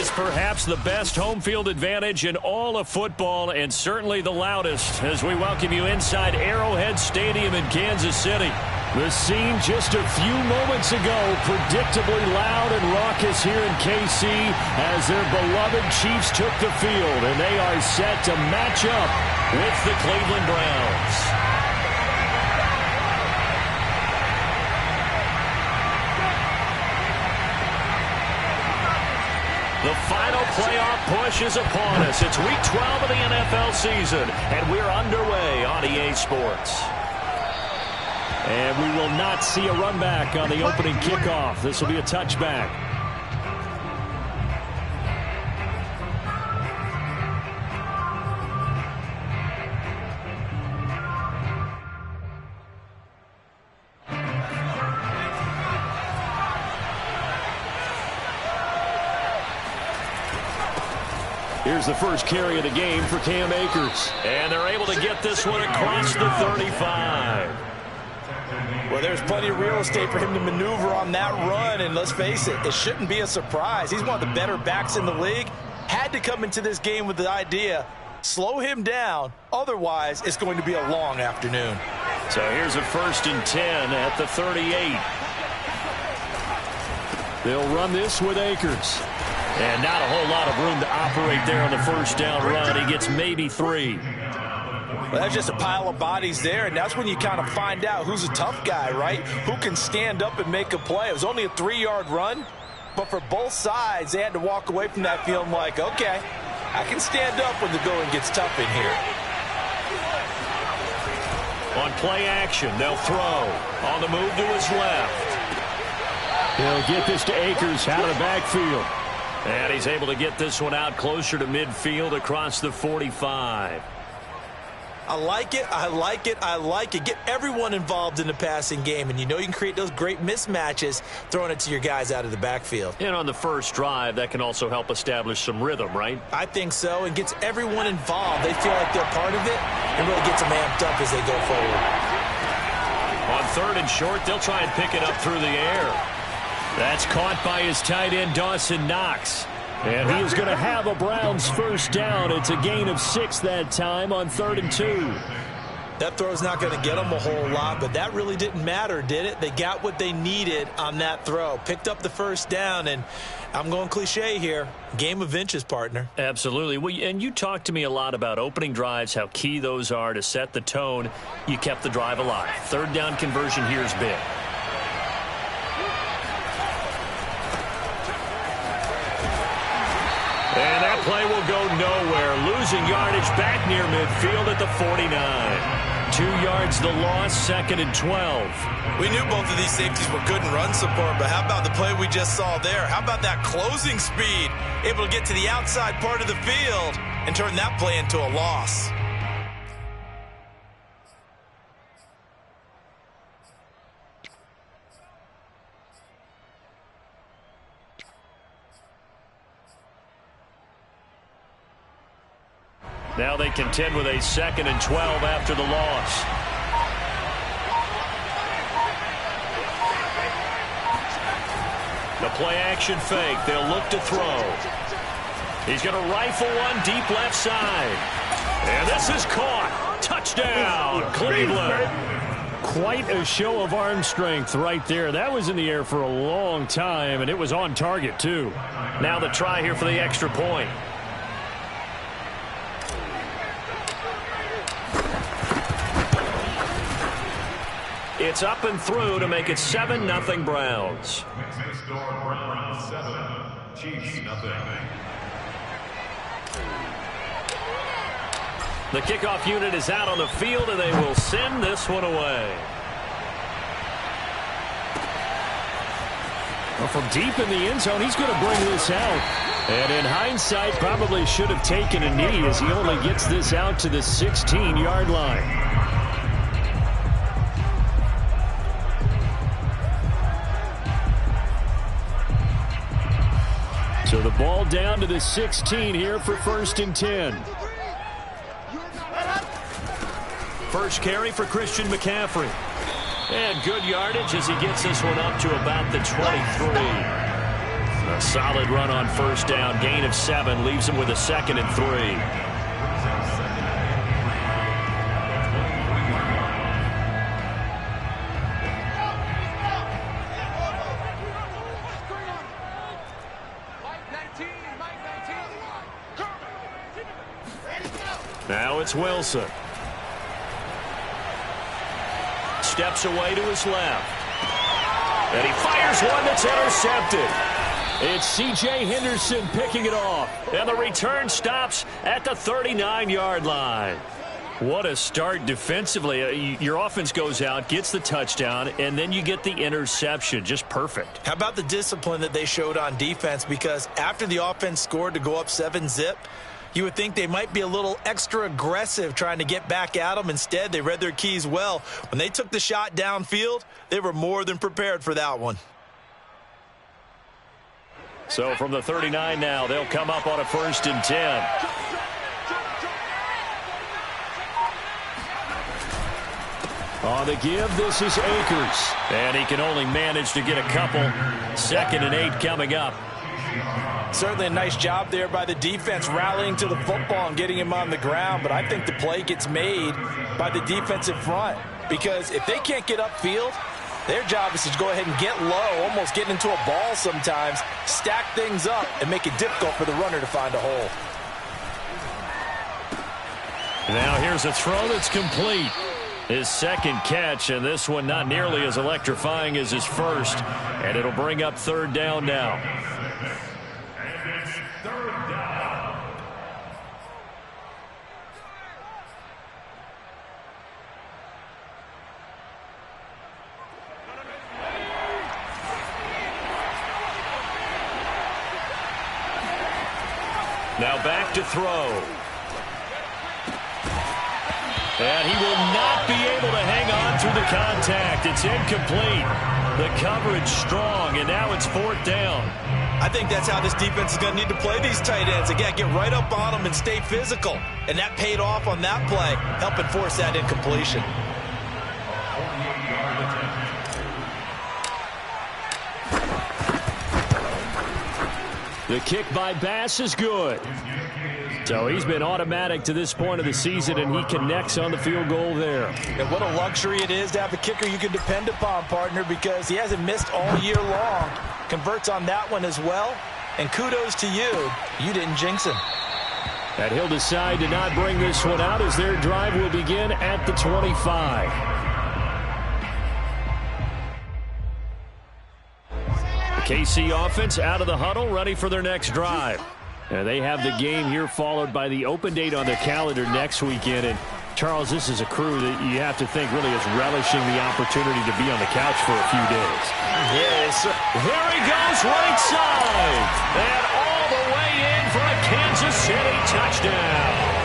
is perhaps the best home field advantage in all of football, and certainly the loudest, as we welcome you inside Arrowhead Stadium in Kansas City. The scene just a few moments ago, predictably loud and raucous here in KC as their beloved Chiefs took the field, and they are set to match up with the Cleveland Browns. The final playoff push is upon us. It's Week 12 of the NFL season, and we're underway on EA Sports. And we will not see a run back on the opening kickoff. This will be a touchback. Here's the first carry of the game for Cam Akers. And they're able to get this one across the 35. Well, there's plenty of real estate for him to maneuver on that run, and let's face it, it shouldn't be a surprise. He's one of the better backs in the league. Had to come into this game with the idea, slow him down, otherwise it's going to be a long afternoon. So here's a 1st and 10 at the 38. They'll run this with Akers. And not a whole lot of room to operate there on the first down run. He gets maybe 3. Well, that's just a pile of bodies there, and that's when you kind of find out who's a tough guy, right? Who can stand up and make a play. It was only a 3-yard run, but for both sides, they had to walk away from that feeling like, okay, I can stand up when the going gets tough in here. On play action, they'll throw. On the move to his left. He'll get this to Akers out of the backfield. And he's able to get this one out closer to midfield across the 45. I like it, I like it, I like it. Get everyone involved in the passing game, and you know you can create those great mismatches throwing it to your guys out of the backfield. And on the first drive, that can also help establish some rhythm, right? I think so, and gets everyone involved. They feel like they're part of it, and really gets them amped up as they go forward. On 3rd and short, they'll try and pick it up through the air. That's caught by his tight end, Dawson Knox. And he is going to have a Browns first down. It's a gain of 6 that time on 3rd and 2. That throw's not going to get them a whole lot, but that really didn't matter, did it? They got what they needed on that throw. Picked up the first down, and I'm going cliche here. Game of inches, partner. Absolutely. Well, and you talked to me a lot about opening drives, how key those are to set the tone. You kept the drive alive. 3rd down conversion here is big. And that play will go nowhere. Losing yardage back near midfield at the 49. 2 yards the loss, 2nd and 12. We knew both of these safeties were good in run support, but how about the play we just saw there? How about that closing speed? Able to get to the outside part of the field and turn that play into a loss. Now they contend with a 2nd and 12 after the loss. The play action fake. They'll look to throw. He's going to rifle one deep left side. And this is caught. Touchdown, Cleveland. Quite a show of arm strength right there. That was in the air for a long time, and it was on target, too. Now the try here for the extra point. It's up and through to make it 7-0 Browns. Browns 7, Chiefs 0. The kickoff unit is out on the field, and they will send this one away. Well, from deep in the end zone, he's going to bring this out. And in hindsight, probably should have taken a knee as he only gets this out to the 16-yard line. So the ball down to the 16 here for 1st and 10. First carry for Christian McCaffrey. And good yardage as he gets this one up to about the 23. Solid run on first down. Gain of 7 leaves him with a 2nd and 3. Now it's Wilson. Steps away to his left. And he fires one that's intercepted. It's C.J. Henderson picking it off. And the return stops at the 39-yard line. What a start defensively. Your offense goes out, gets the touchdown, and then you get the interception. Just perfect. How about the discipline that they showed on defense? Because after the offense scored to go up 7-zip, you would think they might be a little extra aggressive trying to get back at them. Instead, they read their keys well. When they took the shot downfield, they were more than prepared for that one. So from the 39 now, they'll come up on a 1st and 10. On the give, this is Akers. And he can only manage to get a couple. 2nd and 8 coming up. Certainly a nice job there by the defense rallying to the football and getting him on the ground. But I think the play gets made by the defensive front. Because if they can't get upfield, their job is to go ahead and get low, almost get into a ball sometimes, stack things up, and make it difficult for the runner to find a hole. Now here's a throw that's complete. His 2nd catch, and this one not nearly as electrifying as his first. And it'll bring up 3rd down now. And it's 3rd down. Now back to throw. And he will not be able to hang on through the contact. It's incomplete. The coverage strong, and now it's 4th down. I think that's how this defense is going to need to play these tight ends. Again, get right up on them and stay physical. And that paid off on that play, helping force that incompletion. The kick by Bass is good. So he's been automatic to this point of the season, and he connects on the field goal there. And what a luxury it is to have a kicker you can depend upon, partner, because he hasn't missed all year long. Converts on that one as well. And kudos to you. You didn't jinx him. And he'll decide to not bring this one out as their drive will begin at the 25. The KC offense out of the huddle, ready for their next drive. And they have the game here followed by the open date on their calendar next weekend. And, Charles, this is a crew that you have to think really is relishing the opportunity to be on the couch for a few days. Yes, sir. There he goes, right side. And all the way in for a Kansas City touchdown.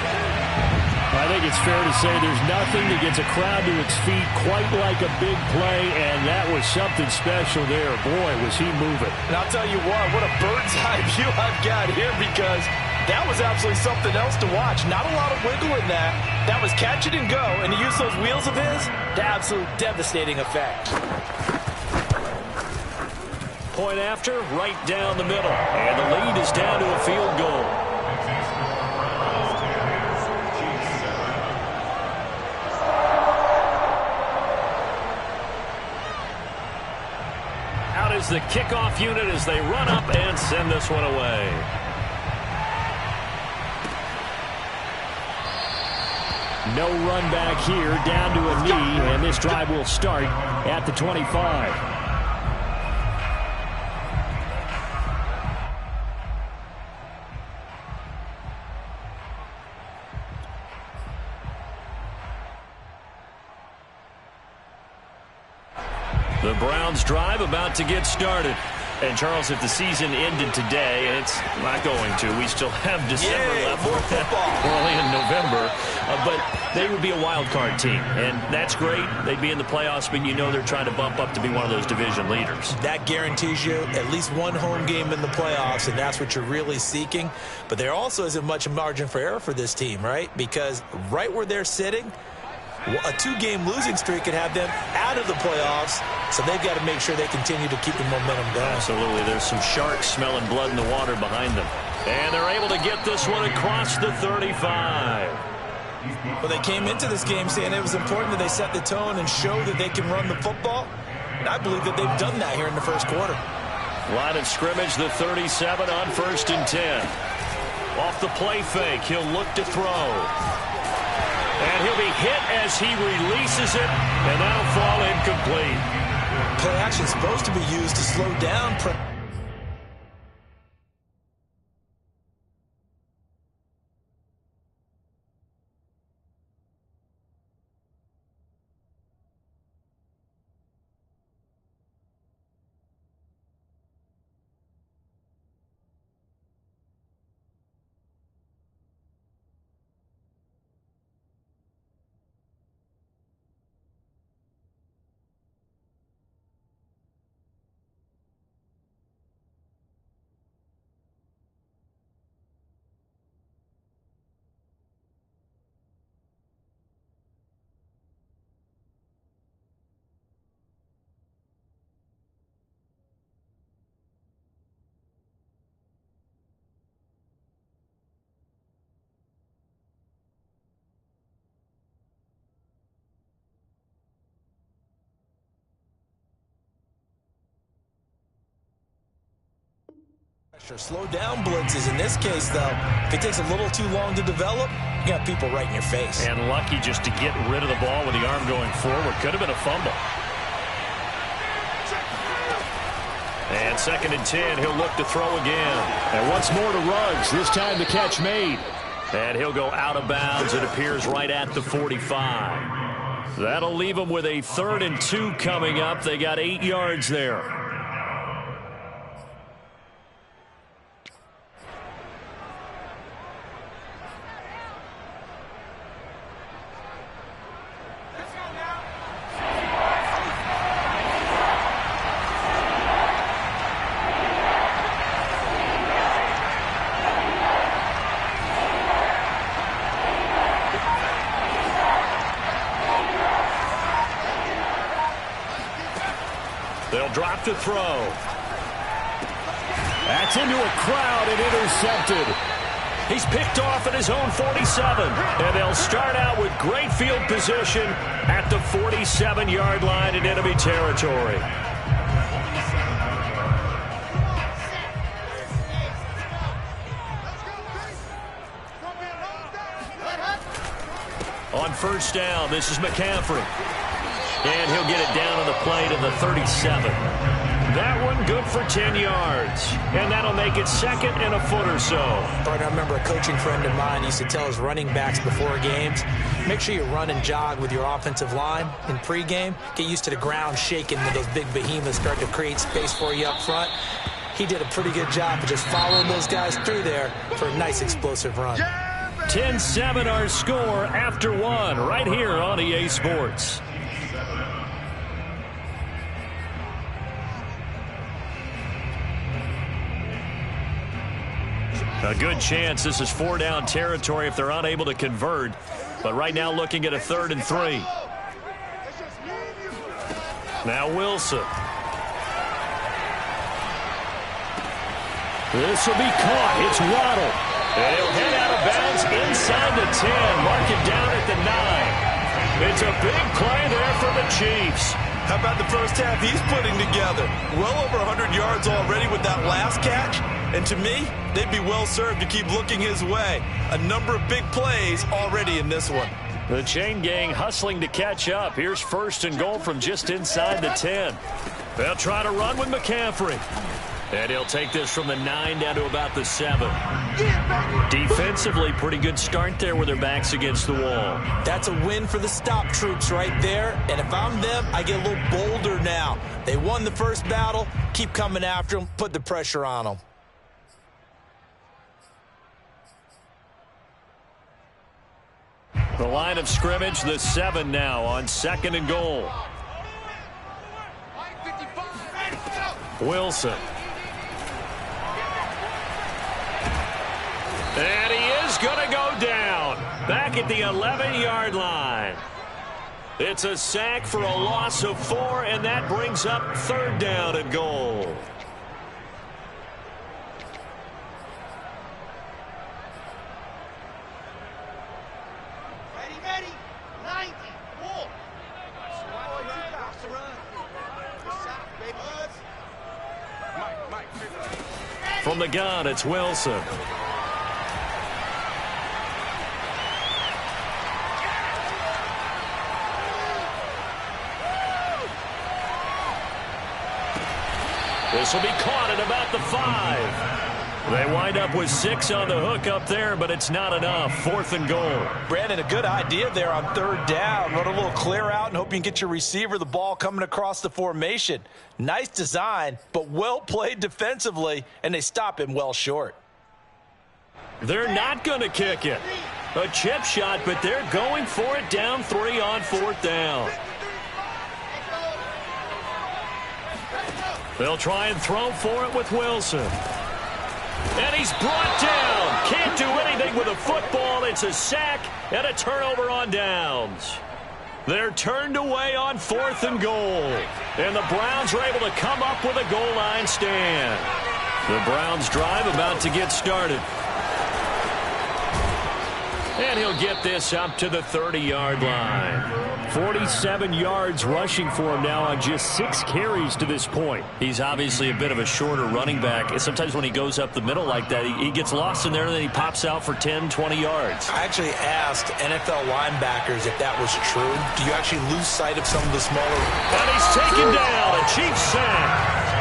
I think it's fair to say there's nothing that gets a crowd to its feet quite like a big play, and that was something special there. Boy, was he moving. And I'll tell you what a bird's eye view I've got here, because that was absolutely something else to watch. Not a lot of wiggle in that. That was catch it and go, and to use those wheels of his, to absolute devastating effect. Point after, right down the middle, and the lead is down to a field goal. Is the kickoff unit as they run up and send this one away. No run back here, down to a knee, and this drive will start at the 25. The Browns drive about to get started. And, Charles, if the season ended today, and it's not going to, we still have December left. More football. We're only in November. But they would be a wild card team, and that's great. They'd be in the playoffs, but you know they're trying to bump up to be one of those division leaders. That guarantees you at least one home game in the playoffs, and that's what you're really seeking. But there also isn't much margin for error for this team, right? Because right where they're sitting, A 2-game losing streak could have them out of the playoffs, so they've got to make sure they continue to keep the momentum going. Absolutely. There's some sharks smelling blood in the water behind them. And they're able to get this one across the 35. Well, they came into this game saying it was important that they set the tone and show that they can run the football. And I believe that they've done that here in the first quarter. Line of scrimmage, the 37 on 1st and 10. Off the play fake, he'll look to throw. And he'll be hit as he releases it, and that'll fall incomplete. Play action is supposed to be used to slow down. Slow down blitzes. In this case, though, if it takes a little too long to develop, you got people right in your face. And lucky just to get rid of the ball with the arm going forward. Could have been a fumble. And 2nd and 10, he'll look to throw again. And once more to Ruggs, this time the catch made. And he'll go out of bounds. It appears right at the 45. That'll leave him with a 3rd and 2 coming up. They got 8 yards there. They'll drop to throw. That's into a crowd and intercepted. He's picked off at his own 47. And they'll start out with great field position at the 47-yard line in enemy territory. On 1st down, this is McCaffrey. And he'll get it down on the play to the 37. That one good for 10 yards. And that'll make it 2nd and a foot or so. I remember a coaching friend of mine used to tell his running backs before games, make sure you run and jog with your offensive line in pregame. Get used to the ground shaking when those big behemoths start to create space for you up front. He did a pretty good job of just following those guys through there for a nice explosive run. 10-7 our score after 1 right here on EA Sports. A good chance this is 4-down territory if they're unable to convert. But right now looking at a 3rd and 3. Now Wilson. This will be caught. It's Waddle. And he'll head out of bounds inside the 10. Mark it down at the 9. It's a big play there for the Chiefs. How about the first half he's putting together? Well over 100 yards already with that last catch. And to me, they'd be well served to keep looking his way. A number of big plays already in this one. The chain gang hustling to catch up. Here's 1st and goal from just inside the 10. They'll try to run with McCaffrey. And he'll take this from the 9 down to about the 7. Defensively, pretty good start there with their backs against the wall. That's a win for the stop troops right there. And if I'm them, I get a little bolder now. They won the first battle. Keep coming after them. Put the pressure on them. The line of scrimmage, the 7 now on 2nd and goal. Wilson. And he is going to go down. Back at the 11-yard line. It's a sack for a loss of 4, and that brings up 3rd down and goal. Ready, 90, walk. From the gun, it's Wilson. This will be caught at about the 5. They wind up with 6 on the hook up there, but it's not enough. 4th and goal. Brandon, a good idea there on 3rd down. Run a little clear out and hope you can get your receiver the ball coming across the formation. Nice design, but well played defensively, and they stop him well short. They're not going to kick it. A chip shot, but they're going for it down 3 on 4th down. They'll try and throw for it with Wilson. And he's brought down. Can't do anything with a football. It's a sack and a turnover on downs. They're turned away on 4th and goal. And the Browns are able to come up with a goal line stand. The Browns drive about to get started. And he'll get this up to the 30-yard line. 47 yards rushing for him now on just 6 carries to this point. He's obviously a bit of a shorter running back. And sometimes when he goes up the middle like that, he gets lost in there and then he pops out for 10, 20 yards. I actually asked NFL linebackers if that was true. Do you actually lose sight of some of the smaller... And he's taken down. A Chiefs sack.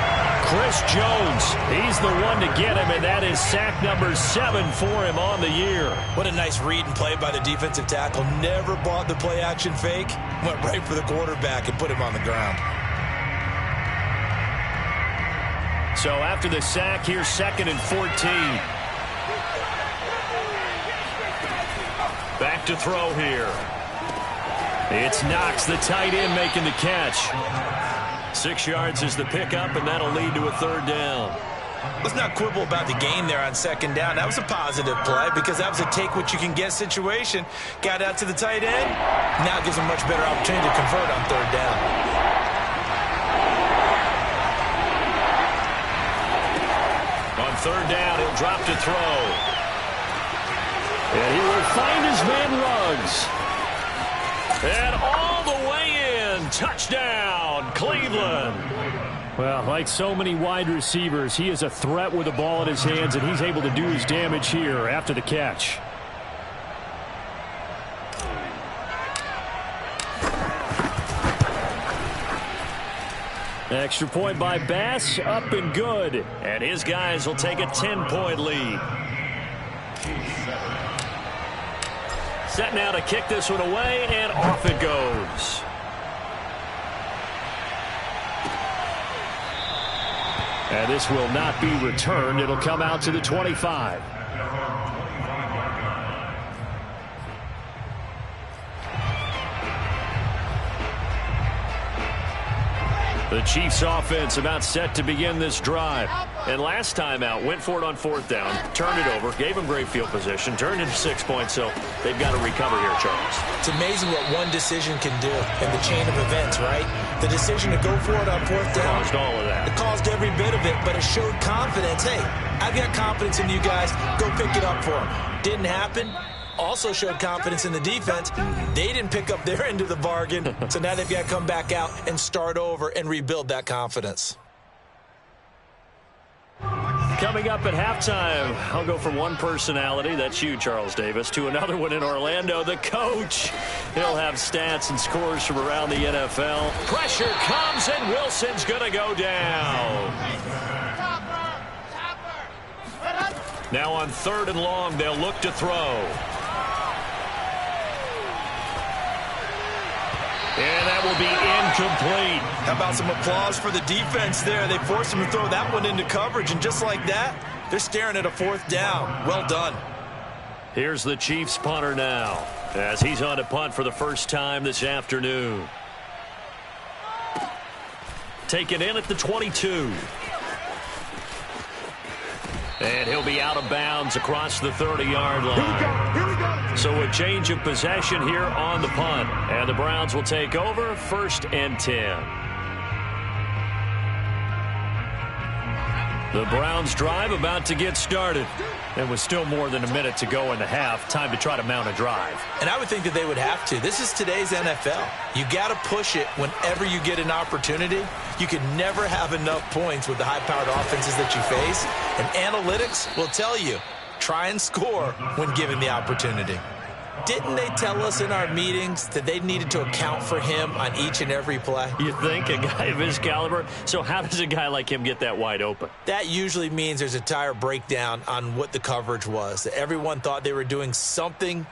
Chris Jones, he's the one to get him, and that is sack number 7 for him on the year. What a nice read and play by the defensive tackle. Never bought the play-action fake. Went right for the quarterback and put him on the ground. So after the sack, here's 2nd and 14. Back to throw here. It's Knox, the tight end, making the catch. 6 yards is the pickup, and that'll lead to a 3rd down. Let's not quibble about the gain there on 2nd down. That was a positive play because that was a take-what-you-can-get situation. Got out to the tight end. Now gives him a much better opportunity to convert on 3rd down. On 3rd down, he'll drop to throw. And he will find his man Ruggs. And all the way in. Touchdown, Cleveland. Well, like so many wide receivers, he is a threat with the ball in his hands, and he's able to do his damage here after the catch. Extra point by Bass, up and good. And his guys will take a 10-point lead. Set now to kick this one away, and off it goes. And this will not be returned. It'll come out to the 25. The Chiefs offense about set to begin this drive. And last time out, went for it on 4th down, turned it over, gave them great field position, turned into 6 points, so they've got to recover here, Charles. It's amazing what one decision can do in the chain of events, right? The decision to go for it on 4th down. Caused all of that. It caused every bit of it, but it showed confidence. Hey, I've got confidence in you guys. Go pick it up for them. Didn't happen. Also showed confidence in the defense. They didn't pick up their end of the bargain, so now they've got to come back out and start over and rebuild that confidence. Coming up at halftime, I'll go from one personality, that's you, Charles Davis, to another one in Orlando, the coach. He'll have stats and scores from around the NFL. Pressure comes, and Wilson's going to go down. Now on 3rd and long, they'll look to throw. And that will be incomplete. How about some applause for the defense there? They forced him to throw that one into coverage, and just like that, they're staring at a 4th down. Well done. Here's the Chiefs punter now, as he's on to punt for the first time this afternoon. Taken in at the 22. And he'll be out of bounds across the 30-yard line. Here we go. So a change of possession here on the punt. And the Browns will take over 1st and 10. The Browns drive about to get started. And with still more than a minute to go in the half, time to try to mount a drive. And I would think that they would have to. This is today's NFL. You got to push it whenever you get an opportunity. You can never have enough points with the high-powered offenses that you face. And analytics will tell you, try and score when given the opportunity. Didn't they tell us in our meetings that they needed to account for him on each and every play? You think, a guy of his caliber? So how does a guy like him get that wide open? That usually means there's a entire breakdown on what the coverage was. That everyone thought they were doing something,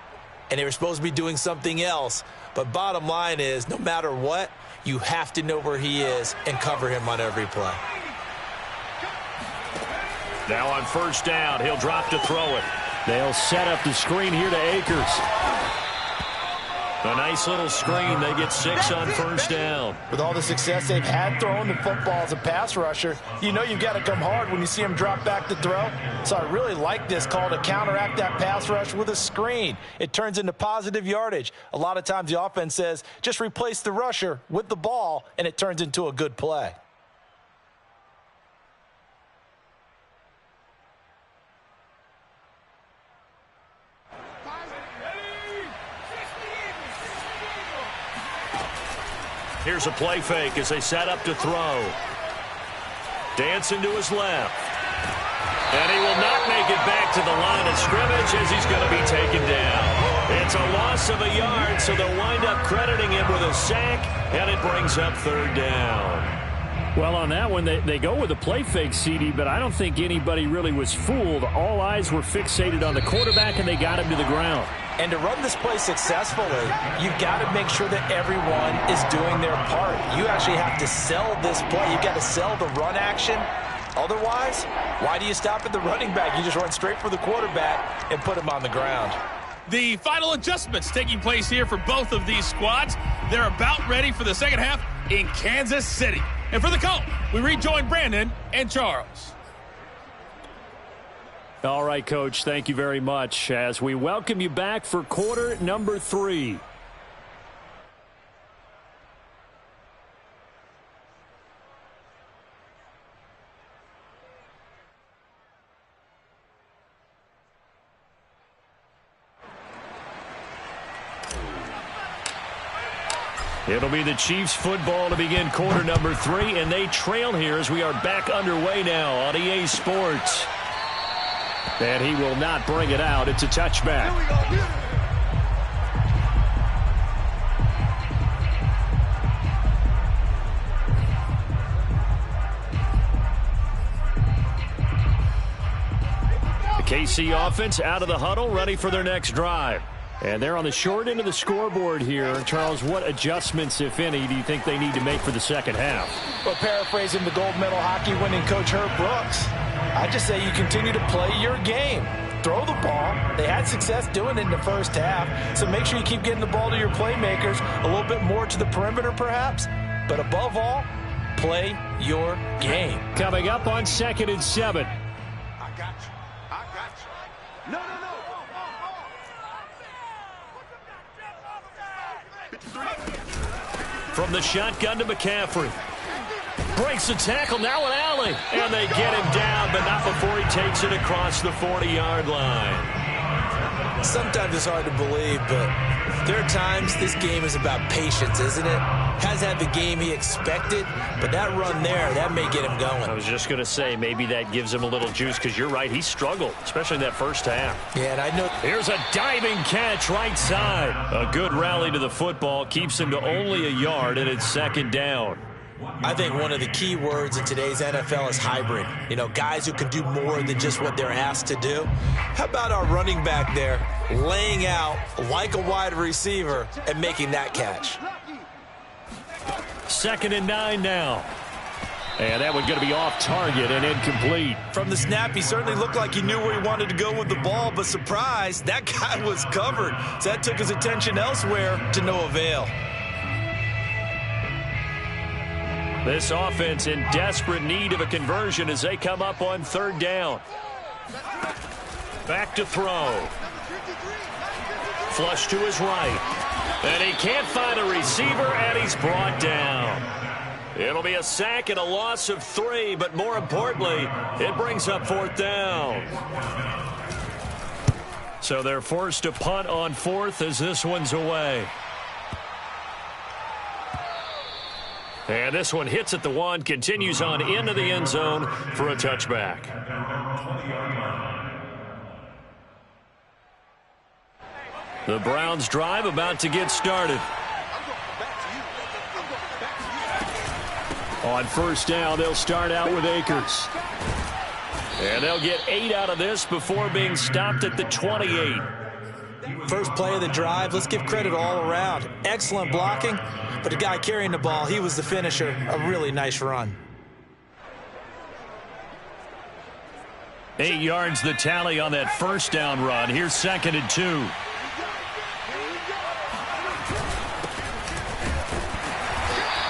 and they were supposed to be doing something else. But bottom line is, no matter what, you have to know where he is and cover him on every play. Now on 1st down, he'll drop to throw it. They'll set up the screen here to Akers. A nice little screen. They get 6 on 1st down. With all the success they've had throwing the football as a pass rusher, you know you've got to come hard when you see him drop back to throw. So I really like this call to counteract that pass rush with a screen. It turns into positive yardage. A lot of times the offense says, just replace the rusher with the ball, and it turns into a good play. Here's a play fake as they set up to throw. Dancing to his left. And he will not make it back to the line of scrimmage as he's going to be taken down. It's a loss of a yard, so they'll wind up crediting him with a sack, and it brings up 3rd down. Well, on that one, they go with a play fake, CD, but I don't think anybody really was fooled. All eyes were fixated on the quarterback, and they got him to the ground. And to run this play successfully, you've got to make sure that everyone is doing their part. You actually have to sell this play. You've got to sell the run action. Otherwise, why do you stop at the running back? You just run straight for the quarterback and put him on the ground. The final adjustments taking place here for both of these squads. They're about ready for the second half in Kansas City. And for the call, we rejoin Brandon and Charles. All right, Coach, thank you very much as we welcome you back for quarter number 3. It'll be the Chiefs football to begin quarter number 3, and they trail here as we are back underway now on EA Sports. And he will not bring it out. It's a touchback. The KC offense out of the huddle, ready for their next drive. And they're on the short end of the scoreboard here. Charles, what adjustments, if any, do you think they need to make for the second half? Well, paraphrasing the gold medal hockey winning coach Herb Brooks, I just say you continue to play your game. Throw the ball. They had success doing it in the first half, so make sure you keep getting the ball to your playmakers, a little bit more to the perimeter perhaps, but above all, play your game. Coming up on 2nd and 7. I got you. I got you. No. From the shotgun to McCaffrey. Breaks the tackle, now an alley. And they get him down, but not before he takes it across the 40-yard line. Sometimes it's hard to believe, but there are times this game is about patience, isn't it? Hasn't had the game he expected, but that run there, that may get him going. I was just going to say, maybe that gives him a little juice, because you're right, he struggled, especially in that first half. Yeah, and I know. Here's a diving catch right side. A good rally to the football, keeps him to only a yard, and it's 2nd down. I think one of the key words in today's NFL is hybrid. You know, guys who can do more than just what they're asked to do. How about our running back there laying out like a wide receiver and making that catch? 2nd and 9 now. And that one's going to be off target and incomplete. From the snap, he certainly looked like he knew where he wanted to go with the ball, but surprise, that guy was covered. So that took his attention elsewhere to no avail. This offense in desperate need of a conversion as they come up on 3rd down. Back to throw. Flush to his right. And he can't find a receiver, and he's brought down. It'll be a sack and a loss of 3, but more importantly, it brings up 4th down. So they're forced to punt on 4th as this one's away. And this one hits at the 1, continues on into the end zone for a touchback. The Browns drive about to get started. On 1st down, they'll start out with Akers. And they'll get 8 out of this before being stopped at the 28. First play of the drive, let's give credit all around. Excellent blocking, but the guy carrying the ball, he was the finisher. A really nice run. 8 yards the tally on that 1st down run. Here's 2nd and 2.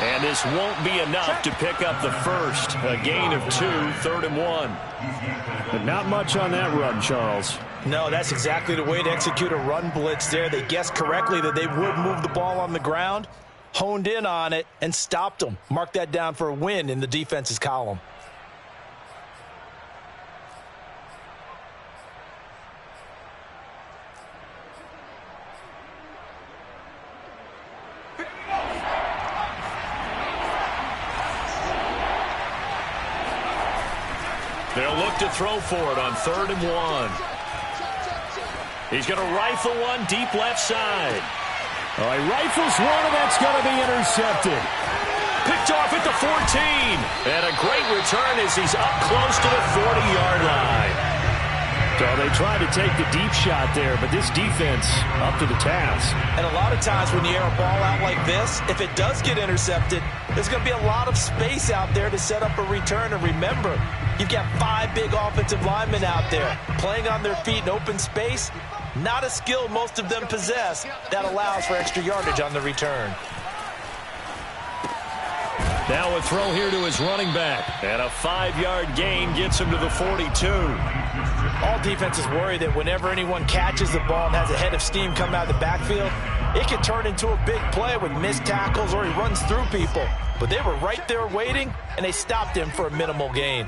And this won't be enough to pick up the first. A gain of 2, 3rd and 1. But not much on that run, Charles. No, that's exactly the way to execute a run blitz there. They guessed correctly that they would move the ball on the ground, honed in on it, and stopped them. Mark that down for a win in the defense's column. They'll look to throw for it on 3rd and 1. He's going to rifle one deep left side. Oh, he rifles one, and that's going to be intercepted. Picked off at the 14. And a great return as he's up close to the 40-yard line. So they tried to take the deep shot there, but this defense up to the task. And a lot of times when you air a ball out like this, if it does get intercepted, there's going to be a lot of space out there to set up a return. And remember, you've got 5 big offensive linemen out there playing on their feet in open space. Not a skill most of them possess that allows for extra yardage on the return. Now a throw here to his running back. And a 5-yard gain gets him to the 42. All defenses worry that whenever anyone catches the ball and has a head of steam come out of the backfield, it can turn into a big play with missed tackles or he runs through people. But they were right there waiting, and they stopped him for a minimal gain.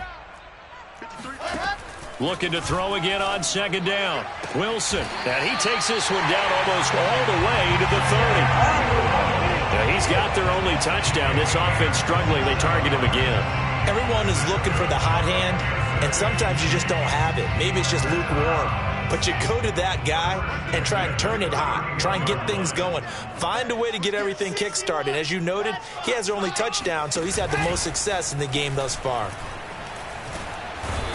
Looking to throw again on 2nd down. Wilson, and he takes this one down almost all the way to the 30. Now he's got their only touchdown. This offense struggling. They target him again. Everyone is looking for the hot hand, and sometimes you just don't have it. Maybe it's just lukewarm. But you go to that guy and try and turn it hot. Try and get things going. Find a way to get everything kick-started. As you noted, he has their only touchdown, so he's had the most success in the game thus far.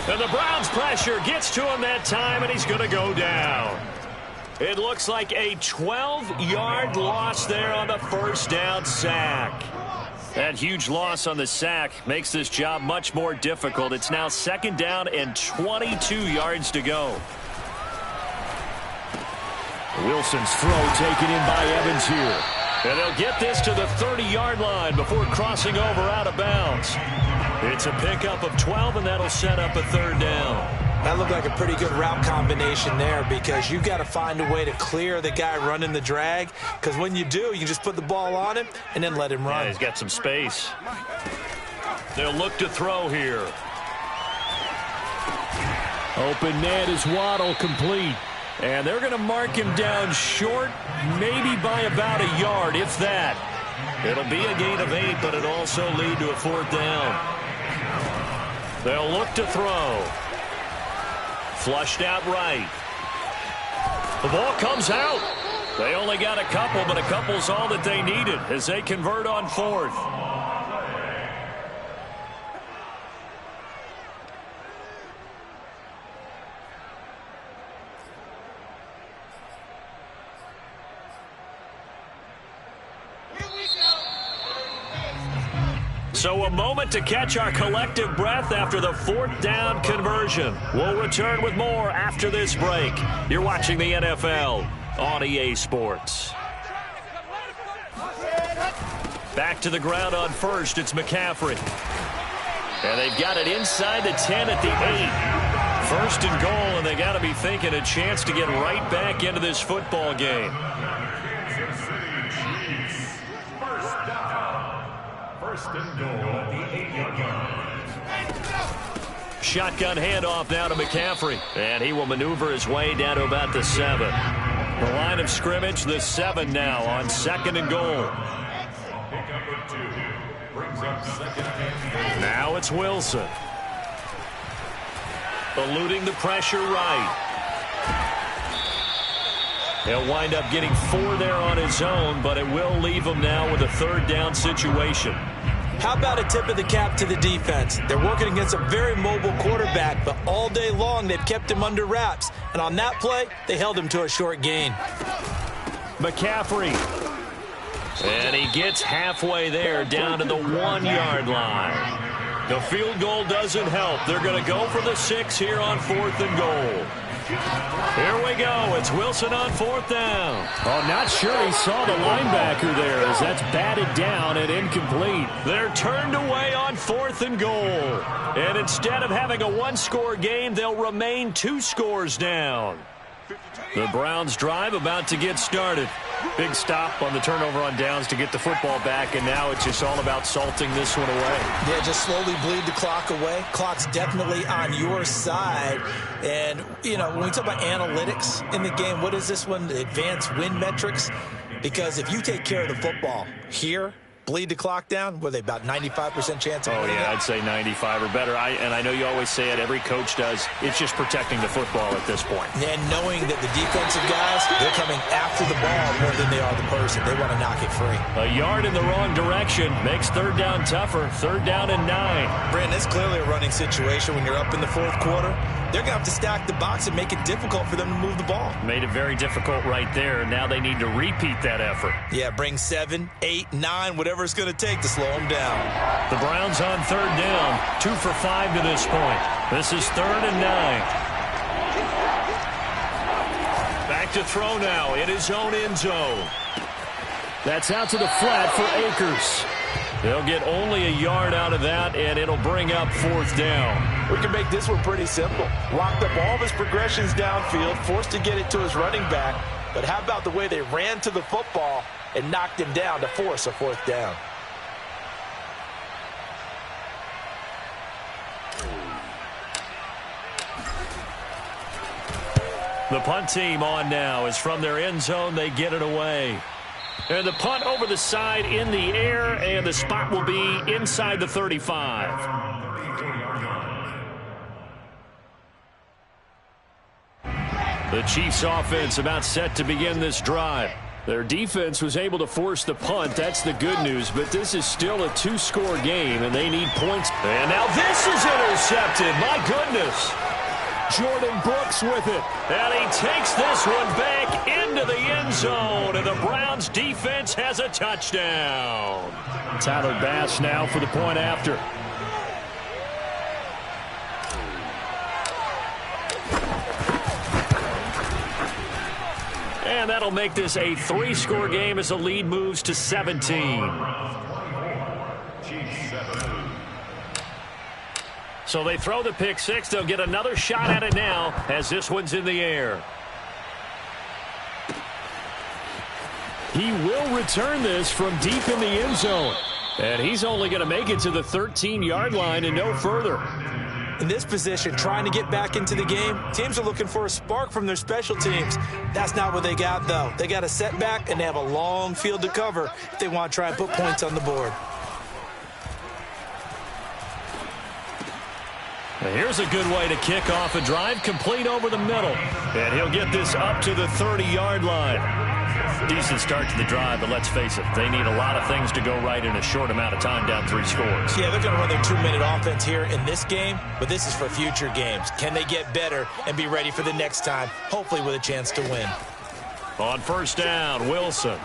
And the Browns' pressure gets to him that time, and he's going to go down. It looks like a 12-yard loss there on the 1st down sack. That huge loss on the sack makes this job much more difficult. It's now 2nd down and 22 yards to go. Wilson's throw taken in by Evans here. And they'll get this to the 30-yard line before crossing over out of bounds. It's a pickup of 12, and that'll set up a 3rd down. That looked like a pretty good route combination there because you've got to find a way to clear the guy running the drag, because when you do, you can just put the ball on him and then let him run. Yeah, he's got some space. They'll look to throw here. Open net is Waddle, complete. And they're going to mark him down short, maybe by about a yard, if that. It'll be a gain of 8, but it'll also lead to a 4th down. They'll look to throw. Flushed out right. The ball comes out. They only got a couple, but a couple's all that they needed as they convert on 4th. So a moment to catch our collective breath after the 4th down conversion. We'll return with more after this break. You're watching the NFL on EA Sports. Back to the ground on 1st. It's McCaffrey. And they've got it inside the 10 at the First and goal, and they got to be thinking a chance to get right back into this football game. Kansas City Chiefs. First down. First and goal at the 8-yard line. Shotgun handoff now to McCaffrey. And he will maneuver his way down to about the 7. The line of scrimmage, the 7 now on 2nd and goal. Pick number 2 brings up 2nd and goal. Now it's Wilson. Eluding the pressure right. He'll wind up getting 4 there on his own, but it will leave him now with a 3rd down situation. How about a tip of the cap to the defense? They're working against a very mobile quarterback, but all day long they've kept him under wraps. And on that play, they held him to a short gain. McCaffrey. And he gets halfway there down to the 1-yard line. The field goal doesn't help. They're going to go for the 6 here on 4th and goal. Here we go. It's Wilson on 4th down. Oh, not sure he saw the linebacker there as that's batted down and incomplete. They're turned away on 4th and goal. And instead of having a 1-score game, they'll remain 2 scores down. The Browns drive about to get started. Big stop on the turnover on downs to get the football back, and now it's just all about salting this one away. Yeah, just slowly bleed the clock away. Clock's definitely on your side. And, you know, when we talk about analytics in the game, what is this one? The advanced win metrics? Because if you take care of the football here, bleed the clock down, were they about 95% chance of winning it? I'd say 95 or better. And I know you always say it, every coach does. It's just protecting the football at this point. And knowing that the defensive guys, they're coming after the ball more than they are the person. They want to knock it free. A yard in the wrong direction makes 3rd down tougher. 3rd down and 9. Brandon, it's clearly a running situation when you're up in the 4th quarter. They're going to have to stack the box and make it difficult for them to move the ball. Made it very difficult right there. Now they need to repeat that effort. Yeah, bring 7, 8, 9, whatever it's going to take to slow them down. The Browns on 3rd down. 2 for 5 to this point. This is 3rd and 9. Back to throw now in his own end zone. That's out to the flat for Akers. They'll get only a yard out of that, and it'll bring up 4th down. We can make this one pretty simple. Locked up all of his progressions downfield, forced to get it to his running back. But how about the way they ran to the football and knocked him down to force a 4th down? The punt team on now is from their end zone. They get it away. And the punt over the side in the air, and the spot will be inside the 35. The Chiefs offense about set to begin this drive. Their defense was able to force the punt. That's the good news, but this is still a 2-score game, and they need points. And now this is intercepted. My goodness. Jordan Brooks with it. And he takes this one back into the end zone, and the Browns defense has a touchdown. Tyler Bass now for the point after. And that'll make this a 3-score game as the lead moves to 17. So they throw the pick 6. They'll get another shot at it now as this one's in the air. He will return this from deep in the end zone. And he's only going to make it to the 13-yard line and no further. In this position, trying to get back into the game, teams are looking for a spark from their special teams. That's not what they got, though. They got a setback, and they have a long field to cover if they want to try and put points on the board. Now here's a good way to kick off a drive, complete over the middle. And he'll get this up to the 30-yard line. Decent start to the drive, but let's face it, they need a lot of things to go right in a short amount of time down 3 scores. Yeah, they're going to run their 2-minute offense here in this game, but this is for future games. Can they get better and be ready for the next time, hopefully with a chance to win? On 1st down, Wilson.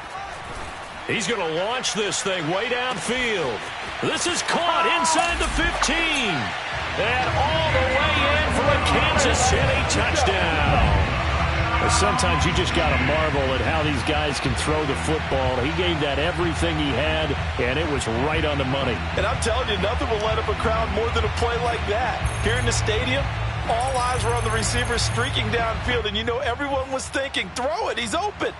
He's going to launch this thing way downfield. This is caught inside the 15. And all the way in for a Kansas City touchdown. Sometimes you just got to marvel at how these guys can throw the football. He gave that everything he had, and it was right on the money. And I'm telling you, nothing will light up a crowd more than a play like that. Here in the stadium, All eyes were on the receiver streaking downfield, and you know everyone was thinking, throw it, he's open.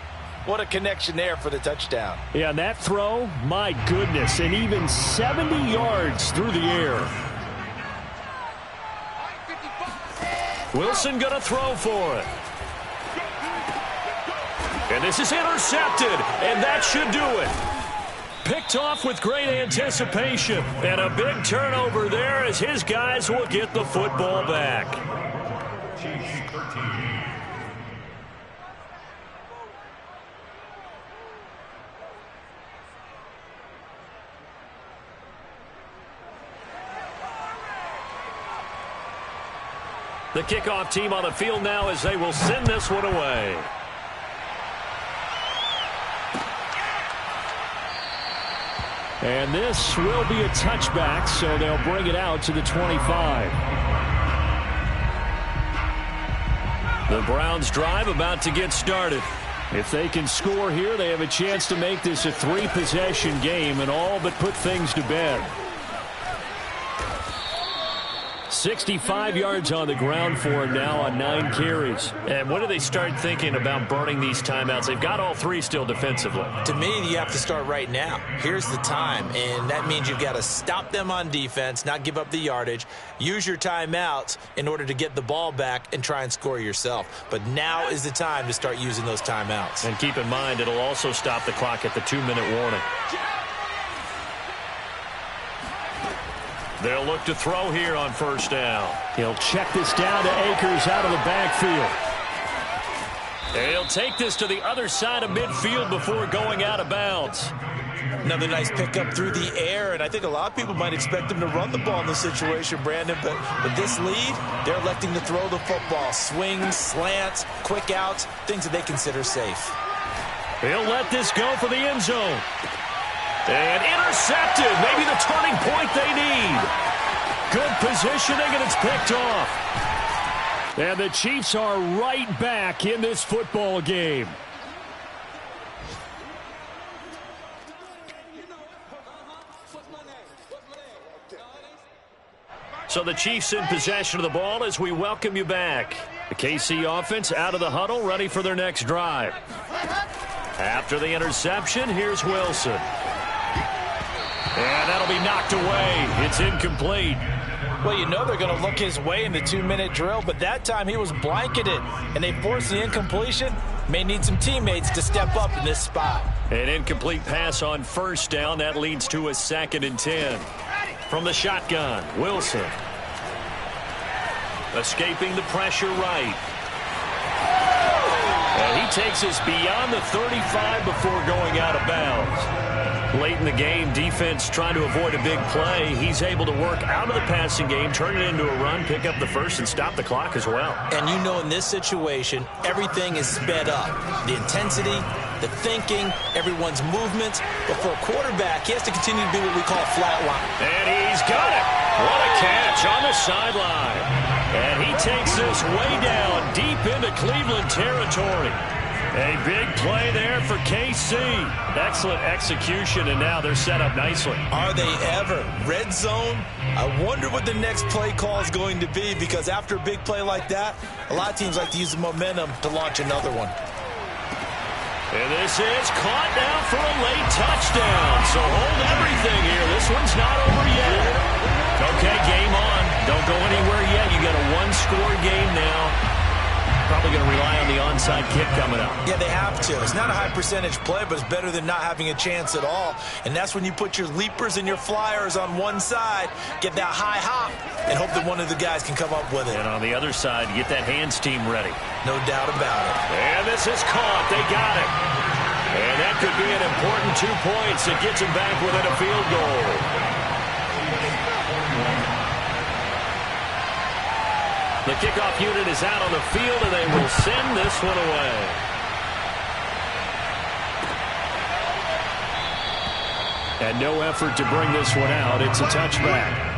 What a connection there for the touchdown. Yeah, and that throw, my goodness, and even 70 yards through the air. Wilson going to throw for it. And this is intercepted, and that should do it. Picked off with great anticipation, and a big turnover there as his guys will get the football back. Chiefs 13. The kickoff team on the field now as they will send this one away. And this will be a touchback, so they'll bring it out to the 25. The Browns drive about to get started. If they can score here, they have a chance to make this a 3-possession game and all but put things to bed. 65 yards on the ground for him now on 9 carries. And when do they start thinking about burning these timeouts? They've got all 3 still defensively. To me, you have to start right now. Here's the time, and that means you've got to stop them on defense, not give up the yardage, use your timeouts in order to get the ball back and try and score yourself. But now is the time to start using those timeouts. And keep in mind, it'll also stop the clock at the 2-minute warning. They'll look to throw here on first down. He'll check this down to Akers out of the backfield. And he'll take this to the other side of midfield before going out of bounds. Another nice pickup through the air, and I think a lot of people might expect him to run the ball in this situation, Brandon, but with this lead, they're electing to throw the football. Swings, slants, quick outs, things that they consider safe. He'll let this go for the end zone. And intercepted. Maybe the turning point they need. Good positioning, and it's picked off. And the Chiefs are right back in this football game. So the Chiefs in possession of the ball as we welcome you back. The KC offense out of the huddle, ready for their next drive. After the interception, here's Wilson. And that'll be knocked away. It's incomplete. Well, you know they're going to look his way in the 2-minute drill, but that time he was blanketed, and they forced the incompletion. May need some teammates to step up in this spot. An incomplete pass on first down. That leads to a 2nd and 10. From the shotgun, Wilson. Escaping the pressure right. And he takes us beyond the 35 before going out of bounds. Late in the game, defense trying to avoid a big play. He's able to work out of the passing game, turn it into a run, pick up the first, and stop the clock as well. And you know in this situation, everything is sped up. The intensity, the thinking, everyone's movements. But for a quarterback, he has to continue to do what we call flat line. And he's got it. What a catch on the sideline. And he takes this way down deep into Cleveland territory. A big play there for KC. Excellent execution, and now they're set up nicely. Are they ever? Red zone? I wonder what the next play call is going to be, because after a big play like that, a lot of teams like to use the momentum to launch another one. And this is caught now for a late touchdown. So hold everything here. This one's not over yet. Okay, game on. Don't go anywhere yet. You got a 1-score game now. Probably going to rely on the onside kick coming up. Yeah, they have to. It's not a high percentage play, but it's better than not having a chance at all. And that's when you put your leapers and your flyers on one side, get that high hop, and hope that one of the guys can come up with it. And on the other side, get that hands team ready. No doubt about it. And this is caught. They got it. And that could be an important 2 points. It gets them back within a field goal. The kickoff unit is out on the field, and they will send this one away. And no effort to bring this one out. It's a touchback.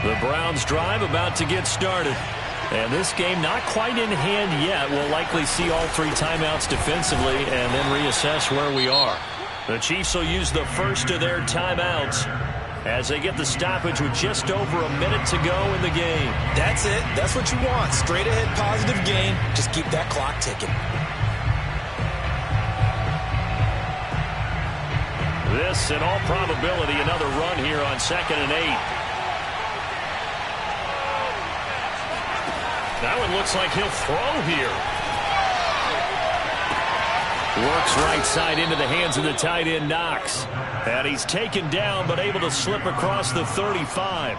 The Browns drive about to get started. And this game not quite in hand yet. We'll likely see all 3 timeouts defensively and then reassess where we are. The Chiefs will use the first of their timeouts as they get the stoppage with just over a minute to go in the game. That's it. That's what you want. Straight ahead positive gain. Just keep that clock ticking. This, in all probability, another run here on 2nd and 8. That one looks like he'll throw here. Works right side into the hands of the tight end, Knox. And he's taken down, but able to slip across the 35.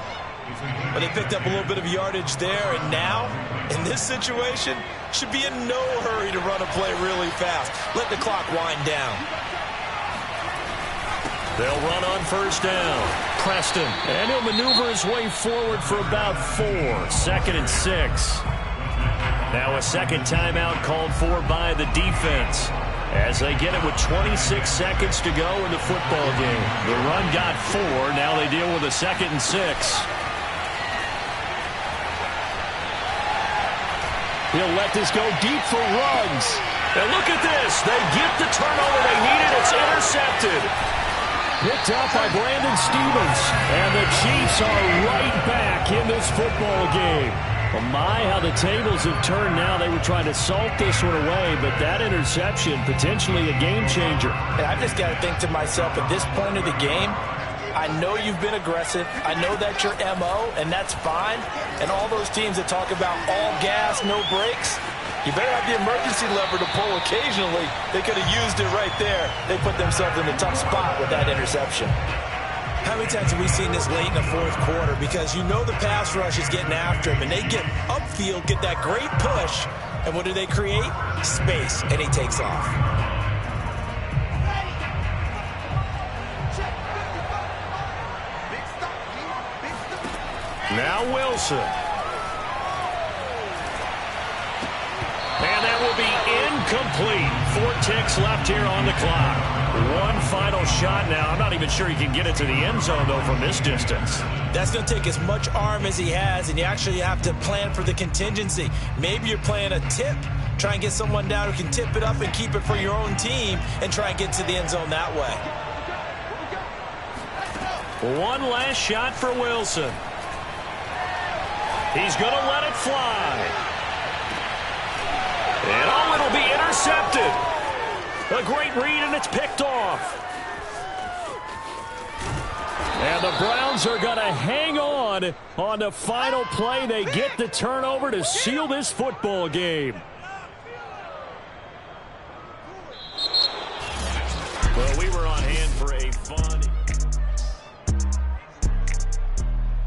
But they picked up a little bit of yardage there, and now, in this situation, should be in no hurry to run a play really fast. Let the clock wind down. They'll run on 1st down. Preston. And he'll maneuver his way forward for about 4. 2nd and 6. Now a second timeout called for by the defense as they get it with 26 seconds to go in the football game. The run got 4. Now they deal with a 2nd and 6. He'll let this go deep for Ruggs. And look at this. They get the turnover they needed. It's intercepted. Picked up by Brandon Stevens. And the Chiefs are right back in this football game. Well, my, how the tables have turned now. They were trying to salt this one away, but that interception, potentially a game changer. And I've just got to think to myself, at this point of the game, I know you've been aggressive. I know that's your MO, and that's fine. And all those teams that talk about all gas, no brakes, you better have the emergency lever to pull occasionally. They could have used it right there. They put themselves in a tough spot with that interception. How many times have we seen this late in the 4th quarter? Because you know the pass rush is getting after him, and they get upfield, get that great push, and what do they create? Space, and he takes off. Now Wilson. And that will be incomplete. 4 ticks left here on the clock. One final shot now. I'm not even sure he can get it to the end zone, though, from this distance. That's going to take as much arm as he has, and you actually have to plan for the contingency. Maybe you're playing a tip. Try and get someone down who can tip it up and keep it for your own team and try and get to the end zone that way. One last shot for Wilson. He's going to let it fly. And oh, it'll be intercepted. A great read, and it's picked off. And the Browns are going to hang on the final play. They get the turnover to seal this football game.